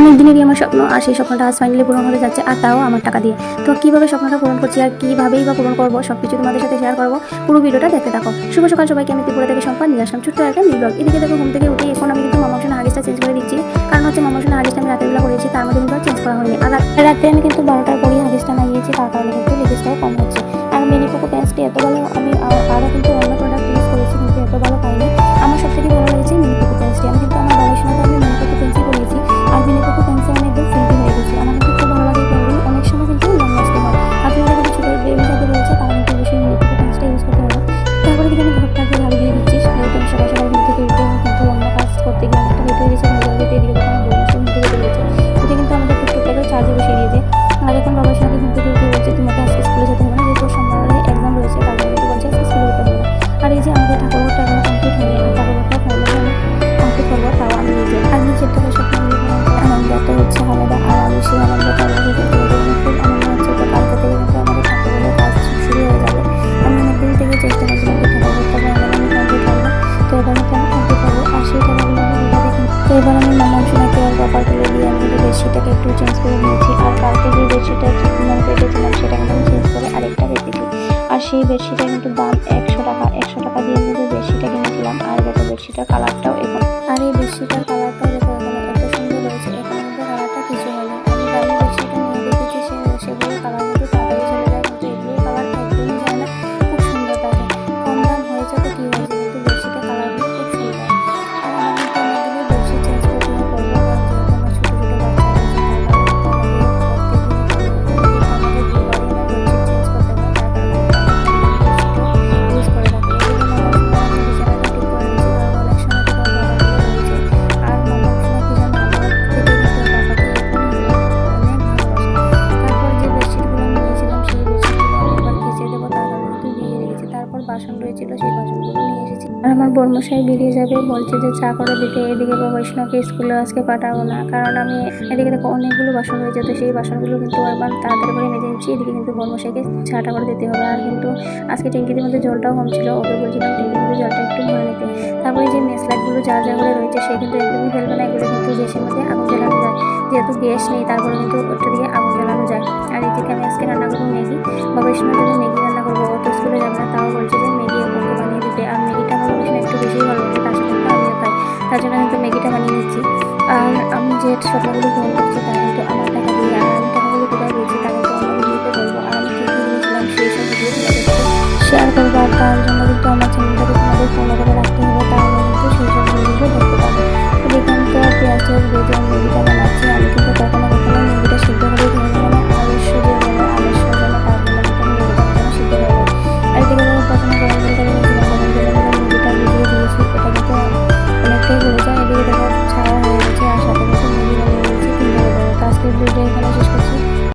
অনেক দিনেরই আমার স্বপ্ন, আর সেই স্বপ্নটা আজ ফাইনালি পূরণ হতে যাচ্ছে, আর তাও আমার টাকা দিয়ে। তো কীভাবে স্বপ্নটা পূরণ করছি আর কীভাবেই বা পূরণ করবো সব কিছু তোমাদের সাথে শেয়ার করবো। পুরো ভিডিওটা দেখতে থাকো। শুভ সকাল সবাইকে, আমি ত্রিপুরা থেকে সম্পাদ নিয়ে আসলাম ছোট্ট একটা মিনি ব্লগ। এদিকে দেখো, ঘুম থেকে উঠে এখন আমি কিন্তু মামাশোনা হাগিসটা চেঞ্জ করে দিচ্ছি, কারণ হচ্ছে মামাশোনা হাগিসটা আমি রাতের বেলা করেছি, তার মধ্যে কিন্তু চেঞ্জ করা হয়নি। আর রাতে আমি কিন্তু 12টার পরই হাগিসটা লাগিয়েছি, তার কারণে কিন্তু লিকেজটাও কম হচ্ছে। আর মিনিপোকো প্যান্টসটি এত ভালো, আমি আরও কিন্তু অন্য প্রোডাক্ট ইউজ করেছি কিন্তু এত ভালো পাইনি। আমার সবথেকে ভালো লেগেছে মিনিপোকো প্যান্টসটি। আমি কিন্তু আমার গবেষণাতে আমি মিনিপোকো প্যান্টসই পরিয়েছি, আর মিনিপোকো প্যান্টসে আমি একদম ফ্রিটি হয়ে গেছি। আমার কিন্তু খুব ভালো লাগে পরলে, অনেক সময় কিন্তু লং লাস্টিং হয়। আর তোমাদের কিন্তু ছোটো বেবি যাদের রয়েছে তারা কিন্তু অবশ্যই মিনিপোকো প্যান্টসটা ইউজ করতে হবে। তারপরে কিন্তু আমি ঘরটাকে ঝাড়ু দিয়ে দিচ্ছি। যেহেতু আমি সকাল সকাল ঘুম থেকে উঠে কিন্তু অন্য কাজ করতে গিয়ে অনেকটা লেট হয়ে গেছে, মোবাইল দিতে এদিকে তখন আমার বড় ঘুম থেকে বেরিয়েছে। এটা কিন্তু আমাদের টুকটুকটাকে চার্জে বসিয়ে দিয়েছে। আর এখন বাবার সঙ্গে ঘুম থেকে উঠে বলছে তোমাকে আজকে স্কুলে যেতে হবে না, যেহেতু সোমবারে এক্সাম রয়েছে, তার জন্য কিন্তু বলছে আজকে স্কুলে যেতে হবে না। আর এই যে আমাদের ঠাকুরঘরটা এখন কমপ্লিট হয়নি, আর ঠাকুরঘরটা ফাইনালি আমি কমপ্লিট করবো, তাও আমি নিজে। আর নিজের টাকা স্বপ্ন আনন্দটা হচ্ছে আলাদা, আর আমি সেই আনন্দটা আমাকে করতে খুব আনন্দ হচ্ছে। তো কালকে থেকে কিন্তু আমাদের ঠাকুরঘরের কাজ শুরু হয়ে যাবে। আমি অনেকদিন থেকে চেষ্টা করছিলাম যে ঠাকুরঘরটাকে আমি কমপ্লিট করবো, তো এবার কিন্তু আমি কমপ্লিট করবো। আর সেই টাকাগুলো আমি এবার দেখি। তো এবার আমি মামাশোনাকে আর বাবার তুলে দিয়ে আমি কিন্তু বেডশিটটাকে একটু চেঞ্জ করে নিয়েছি। আর কালকে যে বেডশিটটা মানে পেটেছিলাম সেটা কিন্তু আমি চেঞ্জ করে আরেকটা রেখেছি। আর সেই বেডশিটের কিন্তু দাম 100 টাকা। 100 টাকা দিয়ে কিন্তু বেডশিটটা কিনেছিলাম। আর দেখো বেডশিটের কালারটাও এখন, আর এই বেডশিটের কালারটাও দেখো এখানে এত সুন্দর হয়েছে। এখানে কিন্তু কালারটা কিছু হয়নি। আমি দামি বেডশিটটা নিয়ে দেখেছি সেগুলোর কালার কিন্তু তাড়াতাড়ি চলে যায়, কিন্তু এগুলোর কালার একদমই যায় না, খুব সুন্দর থাকে। কম দাম হয়েছে তো কী হয়েছে, কিন্তু বেডশিটের কালারগুলো খুব সুন্দর। আর আমার কিন্তু অনেকগুলো বেডশিট চেঞ্জ করতে করবো, কারণ যেহেতু আমার ছোটো ছোটো বাচ্চা রয়েছে, তার কারণে কিন্তু আমাদের দুবারই আমার বেডশিট চেঞ্জ করতে হয়। তার কারণে বেডশিটও ইউজ করে থাকি। এদিকে মামার সময় আমি বিছানাটা ঠিক করে নিয়েছি, কারণ অনেক সময় তো বাবাগুলো রয়েছে। আর মামার সময় কি জানো, আমার থেকে কিন্তু বাবাকে এখন অনেক ভালোবাসে। তারপর যে বেডশিটগুলো আমি নিয়েছিলাম সেই বেডশিটগুলো আমি এবার কেচে দেবো, তার কারণে কিন্তু ভিজিয়ে রেখেছি। তারপর বাসন রয়েছিল, সেই বাসনগুলো নিয়ে এসেছি। আর আমার বর্মশাই বেরিয়ে যাবে, বলছে যে চা করে দিতে। এদিকে বৈষ্ণবকে স্কুলে আজকে পাঠাবো না, কারণ আমি এদিকে দেখো অনেকগুলো বাসন রয়েছে, তো সেই বাসনগুলো কিন্তু এবার তাড়াতাড়ি করে মেজে নিচ্ছি। এদিকে কিন্তু বর্মশাইকে চাটা করে দিতে হবে। আর কিন্তু আজকে ট্যাঙ্কির মধ্যে জলটাও কম ছিল, ওকে বলছিলাম ট্যাঙ্কির মধ্যে জলটা একটু ভরে নিতে। তারপরে যে মেস লাইটগুলো যা যা করে রয়েছে সে কিন্তু একদমই ফেলবে না, এগুলো কিন্তু গ্যাসের মধ্যে আগুন জ্বালানো যায়। যেহেতু গ্যাস নেই তারপরে কিন্তু ওটা দিয়ে আগুন জ্বালানো যায়। আর এদিকে আমি আজকে রান্না করবো ম্যাগি। বৈষ্ণবের জন্য ম্যাগি রান্না করবো, ও তো স্কুলে যাবে না, তাও বলছে যে ম্যাগি ওকে বানিয়ে দিতে। আর ম্যাগিটা আমার বৈষ্ণব একটু বেশি ভালো লাগে, তার সাথে কিন্তু আমিও খাই, তার জন্য কিন্তু ম্যাগিটা বানিয়ে নিচ্ছি। আর আমি যে স্বপ্নগুলো পূরণ করছি তা কিন্তু আমার টাকা দিয়ে। আর আমি টাকাগুলো কোথায় পেয়েছি তা কিন্তু অন্য ভিডিওতে বলবো। আর আমি কী কী নিয়েছিলাম সেই সব ভিডিও তোমাদের সাথে শেয়ার করবো। আর তার জন্য কিন্তু আমার চ্যানেলটাকে তোমাদের ফলো করে